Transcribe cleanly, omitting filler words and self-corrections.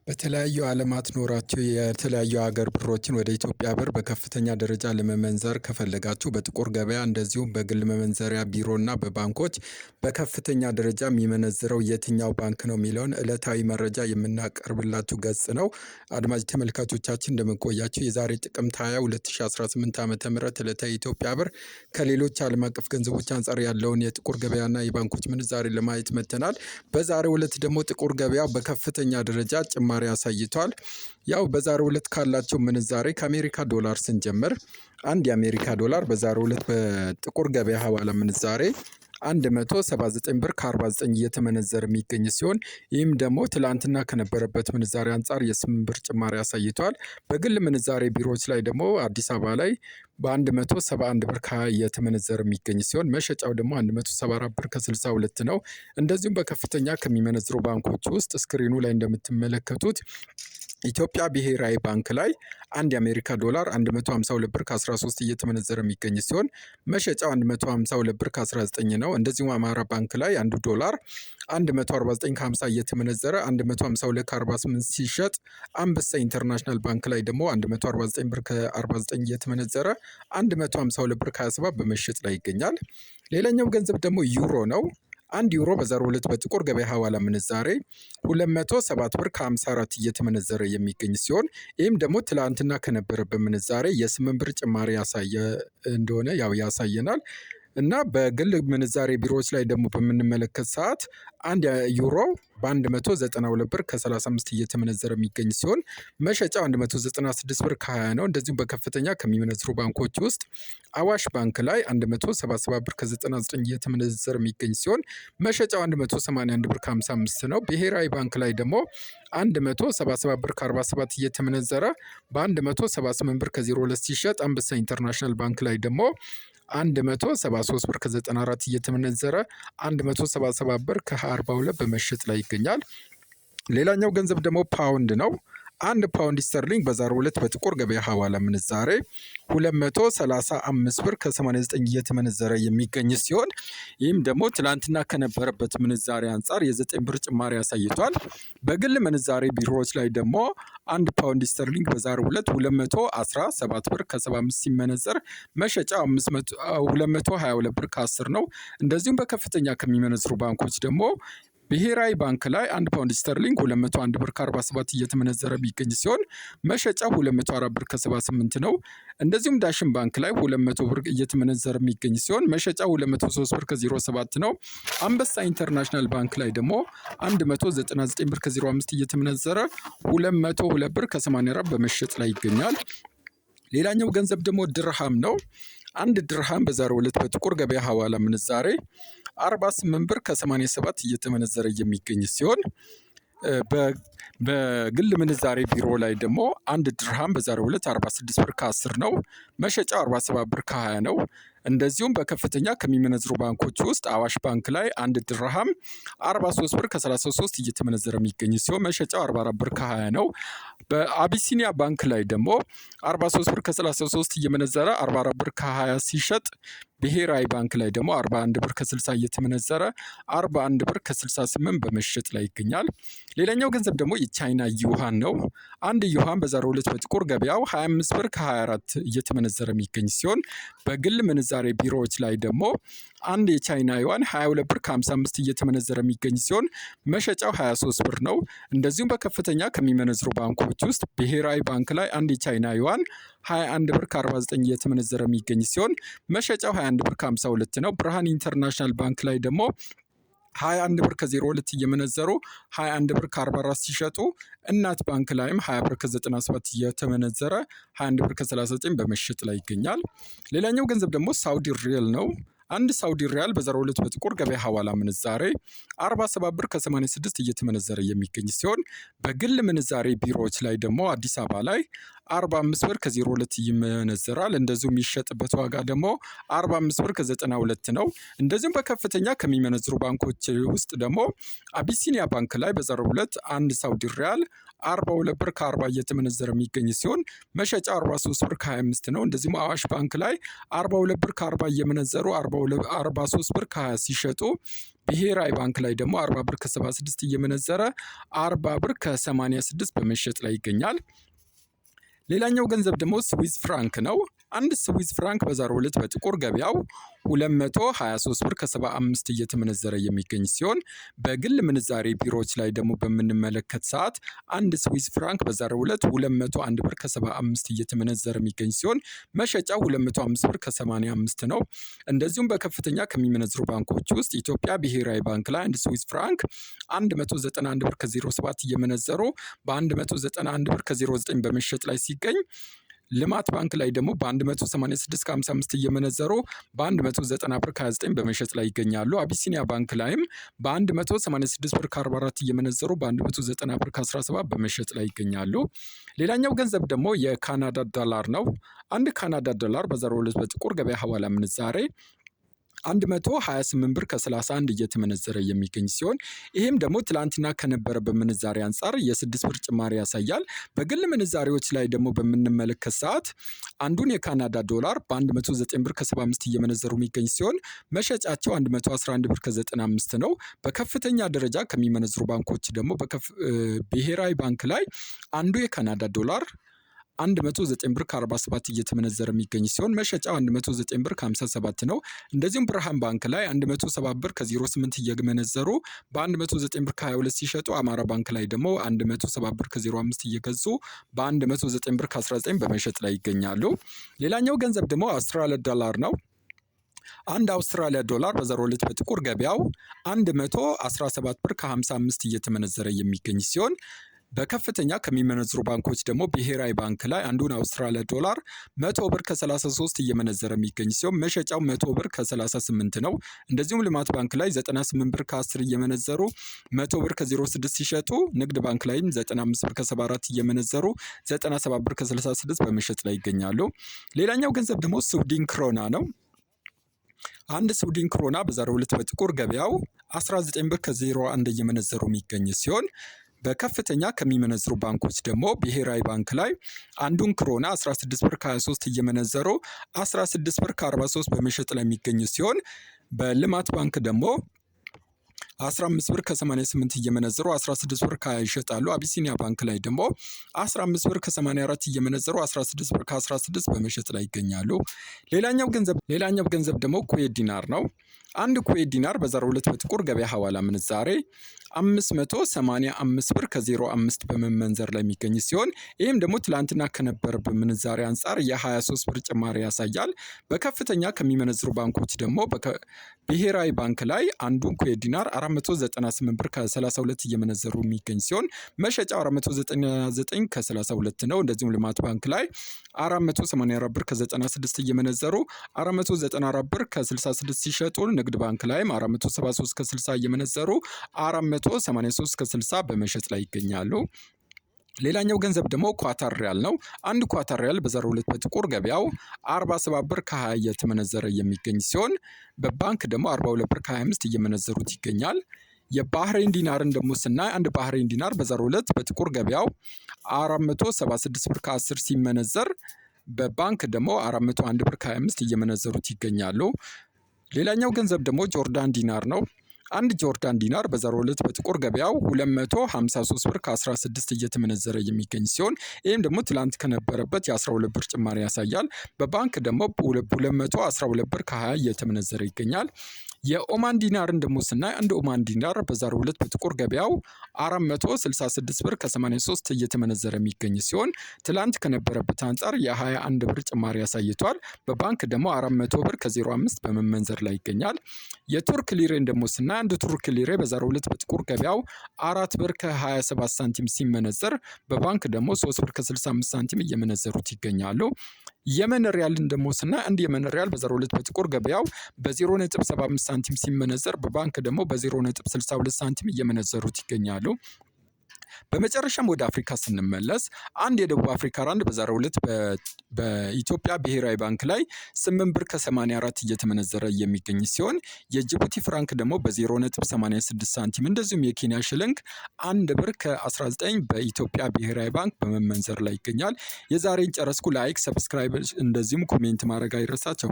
በተለያዩ ዓለማት ኖራችሁ የተለያዩ ሀገር ብሮችን ወደ ኢትዮጵያ ብር በከፍተኛ ደረጃ ለመመንዘር ከፈለጋችሁ በጥቁር ገበያ እንደዚሁም በግል መመንዘሪያ ቢሮና በባንኮች በከፍተኛ ደረጃ የሚመነዝረው የትኛው ባንክ ነው የሚለውን ዕለታዊ መረጃ የምናቀርብላችሁ ገጽ ነው። አድማጭ ተመልካቾቻችን እንደምን ቆያችሁ? የዛሬ ጥቅምት 20 2018 ዓ.ም ዕለታዊ ኢትዮጵያ ብር ከሌሎች ዓለም አቀፍ ገንዘቦች አንጻር ያለውን የጥቁር ገበያና የባንኮች ምንዛሬ ለማየት መጥተናል። በዛሬው ዕለት ደግሞ ጥቁር ገበያው በከፍተኛ ደረጃ ጭማሪ አሳይቷል። ያው በዛሬው ዕለት ካላቸው ምንዛሬ ከአሜሪካ ዶላር ስንጀምር አንድ የአሜሪካ ዶላር በዛሬው ዕለት በጥቁር ገበያ ሐዋላ ምንዛሬ 179 ብር ከ49 እየተመነዘረ የሚገኝ ሲሆን ይህም ደግሞ ትላንትና ከነበረበት ምንዛሬ አንጻር የ8 ብር ጭማሪ አሳይቷል። በግል ምንዛሬ ቢሮዎች ላይ ደግሞ አዲስ አበባ ላይ በ171 ብር ከ20 እየተመነዘረ የሚገኝ ሲሆን መሸጫው ደግሞ 174 ብር ከ62 ነው። እንደዚሁም በከፍተኛ ከሚመነዝሩ ባንኮች ውስጥ ስክሪኑ ላይ እንደምትመለከቱት ኢትዮጵያ ብሔራዊ ባንክ ላይ አንድ የአሜሪካ ዶላር 152 ብር ከ13 እየተመነዘረ የሚገኝ ሲሆን መሸጫው 152 ብር ከ19 ነው። እንደዚሁም አማራ ባንክ ላይ አንዱ ዶላር 149 ከ50 እየተመነዘረ 152 ከ48 ሲሸጥ፣ አንበሳ ኢንተርናሽናል ባንክ ላይ ደግሞ 149 ብር ከ49 እየተመነዘረ 152 ብር ከ27 በመሸጥ ላይ ይገኛል። ሌላኛው ገንዘብ ደግሞ ዩሮ ነው። አንድ ዩሮ በዛሬው ዕለት በጥቁር ገበያ ሐዋላ ምንዛሬ 207 ብር ከ54 እየተመነዘረ የሚገኝ ሲሆን ይህም ደግሞ ትላንትና ከነበረበት ምንዛሬ የ8 ብር ጭማሪ ያሳየ እንደሆነ ያሳየናል። እና በግል ምንዛሬ ቢሮዎች ላይ ደግሞ በምንመለከት ሰዓት አንድ ዩሮ በ192 ብር ከ35 እየተመነዘረ የሚገኝ ሲሆን መሸጫው 196 ብር ከ20 ነው። እንደዚሁም በከፍተኛ ከሚመነዝሩ ባንኮች ውስጥ አዋሽ ባንክ ላይ 177 ብር ከ99 እየተመነዘረ የሚገኝ ሲሆን መሸጫው 181 ብር ከ55 ነው። ብሔራዊ ባንክ ላይ ደግሞ 177 ብር ከ47 እየተመነዘረ በ178 ብር ከ02 ሲሸጥ፣ አንበሳ ኢንተርናሽናል ባንክ ላይ ደግሞ 173 ብር ከ94 እየተመነዘረ 177 ብር ከ42 በመሸጥ ላይ ይገኛል። ሌላኛው ገንዘብ ደግሞ ፓውንድ ነው። አንድ ፓውንድ ስተርሊንግ በዛሬው ዕለት በጥቁር ገበያ ሐዋላ ምንዛሬ 235 ብር ከ89 እየተመነዘረ የሚገኝ ሲሆን ይህም ደግሞ ትላንትና ከነበረበት ምንዛሬ አንጻር የ9 ብር ጭማሪ አሳይቷል። በግል ምንዛሬ ቢሮዎች ላይ ደግሞ አንድ ፓውንድ ስተርሊንግ በዛሬው ዕለት 217 ብር ከ75 ሲመነዘር መሸጫ 222 ብር ከ10 ነው። እንደዚሁም በከፍተኛ ከሚመነዝሩ ባንኮች ደግሞ ብሔራዊ ባንክ ላይ አንድ ፓውንድ ስተርሊንግ 201 ብር ከ47 እየተመነዘረ የሚገኝ ሲሆን መሸጫ 204 ብር ከ78 ነው። እንደዚሁም ዳሽን ባንክ ላይ 200 ብር እየተመነዘረ የሚገኝ ሲሆን መሸጫ 203 ብር ከ07 ነው። አንበሳ ኢንተርናሽናል ባንክ ላይ ደግሞ 199 ብር ከ05 እየተመነዘረ 202 ብር ከ84 በመሸጥ ላይ ይገኛል። ሌላኛው ገንዘብ ደግሞ ድርሃም ነው። አንድ ድርሃም በዛሬው ዕለት በጥቁር ገበያ ሐዋላ ምንዛሬ 48 ብር ከ87 እየተመነዘረ የሚገኝ ሲሆን በግል ምንዛሬ ቢሮ ላይ ደግሞ አንድ ድርሃም በዛሬው ዕለት 46 ብር ከ10 ነው። መሸጫው 47 ብር ከ20 ነው። እንደዚሁም በከፍተኛ ከሚመነዝሩ ባንኮች ውስጥ አዋሽ ባንክ ላይ አንድ ድርሃም 43 ብር ከ33 እየተመነዘረ የሚገኝ ሲሆን መሸጫው 44 ብር ከ20 ነው። በአቢሲኒያ ባንክ ላይ ደግሞ 43 ብር ከ33 እየመነዘረ 44 ብር ከ20 ሲሸጥ፣ ብሔራዊ ባንክ ላይ ደግሞ 41 ብር ከ60 እየተመነዘረ 41 ብር ከ68 በመሸጥ ላይ ይገኛል። ሌላኛው ገንዘብ ደግሞ የቻይና ዩሃን ነው። አንድ ዩሃን በዛሬው ዕለት በጥቁር ገበያው 25 ብር ከ24 እየተመነዘረ የሚገኝ ሲሆን በግል ምንዛሬ ቢሮዎች ላይ ደግሞ አንድ የቻይና ዩዋን 22 ብር ከ55 እየተመነዘረ የሚገኝ ሲሆን መሸጫው 23 ብር ነው። እንደዚሁም በከፍተኛ ከሚመነዝሩ ባንኮች ውስጥ ብሔራዊ ባንክ ላይ አንድ የቻይና ዩዋን 21 ብር ከ49 እየተመነዘረ የሚገኝ ሲሆን መሸጫው 21 ብር ከ52 ነው። ብርሃን ኢንተርናሽናል ባንክ ላይ ደግሞ 21 ብር ከ02 እየመነዘሩ 21 ብር ከ44 ሲሸጡ፣ እናት ባንክ ላይም 20 ብር ከ97 እየተመነዘረ 21 ብር ከ39 በመሸጥ ላይ ይገኛል። ሌላኛው ገንዘብ ደግሞ ሳውዲ ሪያል ነው። አንድ ሳውዲ ሪያል በዛሬው ዕለት በጥቁር ገበያ ሐዋላ ምንዛሬ 47 ብር ከ86 እየተመነዘረ የሚገኝ ሲሆን በግል ምንዛሬ ቢሮዎች ላይ ደግሞ አዲስ አበባ ላይ 45 ብር ከ02 ይመነዘራል። እንደዚሁ የሚሸጥበት ዋጋ ደግሞ 45 ብር ከ92 ነው። እንደዚሁም በከፍተኛ ከሚመነዝሩ ባንኮች ውስጥ ደግሞ አቢሲኒያ ባንክ ላይ በዛሬው ዕለት አንድ ሳውዲ ሪያል 42 ብር ከ40 እየተመነዘረ የሚገኝ ሲሆን መሸጫ 43 ብር ከ25 ነው። እንደዚሁም አዋሽ ባንክ ላይ 42 ብር ከ40 እየመነዘሩ 43 ብር ከ20 ሲሸጡ ብሔራዊ ባንክ ላይ ደግሞ 40 ብር ከ76 እየመነዘረ 40 ብር ከ86 በመሸጥ ላይ ይገኛል። ሌላኛው ገንዘብ ደግሞ ስዊዝ ፍራንክ ነው። አንድ ስዊዝ ፍራንክ በዛሬው ዕለት በጥቁር ገበያው 223 ብር ከ75 እየተመነዘረ የሚገኝ ሲሆን በግል ምንዛሬ ቢሮዎች ላይ ደግሞ በምንመለከት ሰዓት አንድ ስዊዝ ፍራንክ በዛሬው ዕለት 201 ብር ከ75 እየተመነዘረ የሚገኝ ሲሆን መሸጫው 205 ብር ከ85 ነው። እንደዚሁም በከፍተኛ ከሚመነዝሩ ባንኮች ውስጥ ኢትዮጵያ ብሔራዊ ባንክ ላይ አንድ ስዊዝ ፍራንክ 191 ብር ከ07 እየመነዘሩ በ191 ብር ከ09 በመሸጥ ላይ ሲገኝ ልማት ባንክ ላይ ደግሞ በ186 ከ55 እየመነዘሩ በ190 ብር ከ29 በመሸጥ ላይ ይገኛሉ። አቢሲኒያ ባንክ ላይም በ186 ብር ከ44 እየመነዘሩ በ190 ብር ከ17 በመሸጥ ላይ ይገኛሉ። ሌላኛው ገንዘብ ደግሞ የካናዳ ዶላር ነው። አንድ ካናዳ ዶላር በዛሬው ዕለት በጥቁር ገበያ ሐዋላ ምንዛሬ 128 ብር ከ31 እየተመነዘረ የሚገኝ ሲሆን ይህም ደግሞ ትላንትና ከነበረ በምንዛሬ አንጻር የ6 ብር ጭማሪ ያሳያል። በግል ምንዛሬዎች ላይ ደግሞ በምንመለከት ሰዓት አንዱን የካናዳ ዶላር በ109 ብር ከ75 እየመነዘሩ የሚገኝ ሲሆን መሸጫቸው 111 ብር ከ95 ነው። በከፍተኛ ደረጃ ከሚመነዝሩ ባንኮች ደግሞ ብሔራዊ ባንክ ላይ አንዱ የካናዳ ዶላር 109 ብር ከ47 እየተመነዘረ የሚገኝ ሲሆን መሸጫው 109 ብር ከ57 ነው። እንደዚሁም ብርሃን ባንክ ላይ 170 ብር ከ08 እየመነዘሩ በ109 ብር ከ22 ሲሸጡ አማራ ባንክ ላይ ደግሞ 170 ብር ከ05 እየገዙ በ109 ብር ከ19 በመሸጥ ላይ ይገኛሉ። ሌላኛው ገንዘብ ደግሞ አውስትራሊያ ዶላር ነው። አንድ አውስትራሊያ ዶላር በዛሬው ዕለት በጥቁር ገበያው 117 ብር ከ55 እየተመነዘረ የሚገኝ ሲሆን በከፍተኛ ከሚመነዝሩ ባንኮች ደግሞ ብሔራዊ ባንክ ላይ አንዱን አውስትራሊያ ዶላር 100 ብር ከ33 እየመነዘረ የሚገኝ ሲሆን መሸጫው 100 ብር ከ38 ነው። እንደዚሁም ልማት ባንክ ላይ 98 ብር ከ10 እየመነዘሩ 100 ብር ከ06 ሲሸጡ ንግድ ባንክ ላይም 95 ብር ከ74 እየመነዘሩ 97 ብር ከ66 በመሸጥ ላይ ይገኛሉ። ሌላኛው ገንዘብ ደግሞ ስዊድን ክሮና ነው። አንድ ስዊድን ክሮና በዛሬው ዕለት በጥቁር ገበያው 19 ብር ከ01 እየመነዘሩ የሚገኝ ሲሆን በከፍተኛ ከሚመነዝሩ ባንኮች ደግሞ ብሔራዊ ባንክ ላይ አንዱን ክሮና 16 ብር ከ23 እየመነዘሩ 16 ብር ከ43 በመሸጥ ላይ የሚገኝ ሲሆን በልማት ባንክ ደግሞ 15 ብር ከ88 እየመነዘሩ 16 ብር ከ20 ይሸጣሉ። አቢሲኒያ ባንክ ላይ ደግሞ 15 ብር ከ84 እየመነዘሩ 16 ብር ከ16 በመሸጥ ላይ ይገኛሉ። ሌላኛው ገንዘብ ደግሞ ኩዌት ዲናር ነው። አንድ ኩዌት ዲናር በዛሬው ዕለት በጥቁር ገበያ ሐዋላ ምንዛሬ 585 ብር ከ05 በመመንዘር ላይ የሚገኝ ሲሆን ይህም ደግሞ ትላንትና ከነበረበት ምንዛሬ አንጻር የ23 ብር ጭማሪ ያሳያል። በከፍተኛ ከሚመነዝሩ ባንኮች ደግሞ ብሔራዊ ባንክ ላይ አንዱን ኩዌት ዲናር 498 ብር ከ32 እየመነዘሩ የሚገኝ ሲሆን መሸጫው 499 ከ32 ነው። እንደዚሁም ልማት ባንክ ላይ 484 ብር ከ96 እየመነዘሩ 494 ብር ከ66 ሲሸጡ ንግድ ባንክ ላይም 473 ከ60 እየመነዘሩ 483 ከ60 በመሸጥ ላይ ይገኛሉ። ሌላኛው ገንዘብ ደግሞ ኳታር ሪያል ነው። አንድ ኳታር ሪያል በዛሬው ዕለት በጥቁር ገበያው 47 ብር ከ20 እየተመነዘረ የሚገኝ ሲሆን በባንክ ደግሞ 42 ብር ከ25 እየመነዘሩት ይገኛል። የባህሬን ዲናርን ደግሞ ስናይ አንድ ባህሬን ዲናር በዛሬው ዕለት በጥቁር ገበያው 476 ብር ከ10 ሲመነዘር በባንክ ደግሞ 401 ብር ከ25 እየመነዘሩት ይገኛሉ። ሌላኛው ገንዘብ ደግሞ ጆርዳን ዲናር ነው። አንድ ጆርዳን ዲናር በዛሬው ዕለት በጥቁር ገበያው 253 ብር ከ16 እየተመነዘረ የሚገኝ ሲሆን ይህም ደግሞ ትላንት ከነበረበት የ12 ብር ጭማሪ ያሳያል። በባንክ ደግሞ 212 ብር ከ20 እየተመነዘረ ይገኛል። የኦማን ዲናርን ደግሞ ስናይ አንድ ኦማን ዲናር በዛሬው ዕለት በጥቁር ገበያው 466 ብር ከ83 እየተመነዘረ የሚገኝ ሲሆን ትላንት ከነበረበት አንጻር የ21 ብር ጭማሪ ያሳይቷል። በባንክ ደግሞ 400 ብር ከ05 በመመንዘር ላይ ይገኛል። የቱርክ ሊሬን ደግሞ ስናይ አንድ ቱርክ ሊሬ በዛሬው ዕለት በጥቁር ገበያው 4 ብር ከ27 ሳንቲም ሲመነዘር በባንክ ደግሞ 3 ብር ከ65 ሳንቲም እየመነዘሩት ይገኛሉ። የመን ሪያልን ደግሞ ስናይ አንድ የመን ሪያል በዛሬው ዕለት በጥቁር ገበያው በ0.75 ሳንቲም ሲመነዘር በባንክ ደግሞ በ0.62 ሳንቲም እየመነዘሩት ይገኛሉ። በመጨረሻም ወደ አፍሪካ ስንመለስ አንድ የደቡብ አፍሪካ ራንድ በዛሬው ዕለት በኢትዮጵያ ብሔራዊ ባንክ ላይ 8 ብር ከ84 እየተመነዘረ የሚገኝ ሲሆን የጅቡቲ ፍራንክ ደግሞ በ0.86 ሳንቲም እንደዚሁም የኬንያ ሽልንግ 1 ብር ከ19 በኢትዮጵያ ብሔራዊ ባንክ በመመንዘር ላይ ይገኛል። የዛሬን ጨረስኩ። ላይክ፣ ሰብስክራይብ እንደዚሁም ኮሜንት ማድረግ አይረሳቸው።